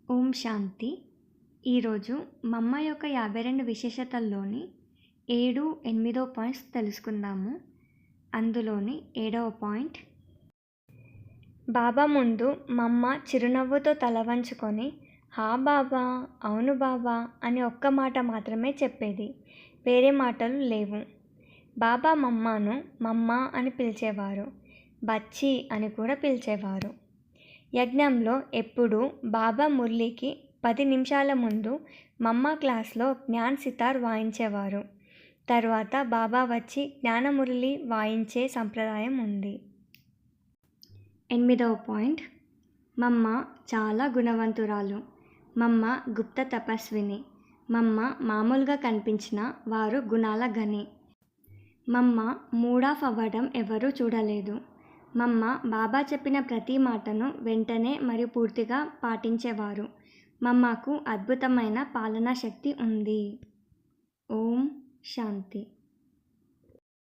ఓం శాంతి. ఈరోజు మమ్మ యొక్క 52 విశేషతల్లోని 7, 8 పాయింట్స్ తెలుసుకుందాము. అందులోని 7వ పాయింట్, బాబా ముందు మమ్మ చిరునవ్వుతో తల వంచుకొని హా బాబా, అవును బాబా అని ఒక్క మాట మాత్రమే చెప్పేది. వేరే మాటలు లేవు. బాబా మమ్మను మమ్మ అని పిలిచేవారు. బచ్చి అని కూడా పిలిచేవారు. యజ్ఞంలో ఎప్పుడూ బాబా మురళికి 10 నిమిషాల ముందు మమ్మ క్లాస్లో జ్ఞాన్ సితార్ వాయించేవారు. తర్వాత బాబా వచ్చి జ్ఞానమురళి వాయించే సంప్రదాయం ఉంది. 8వ పాయింట్, మమ్మ చాలా గుణవంతురాలు. మమ్మ గుప్త తపస్విని. మమ్మ మామూలుగా కనిపించిన వారు గుణాల గని. మమ్మ మూడ్ ఆఫ్ అవ్వడం ఎవరూ చూడలేదు. మమ్మ బాబా చెప్పిన ప్రతి మాటను వెంటనే మరియు పూర్తిగా పాటించేవారు. మమ్మకు అద్భుతమైన పాలనా శక్తి ఉంది. ఓం శాంతి.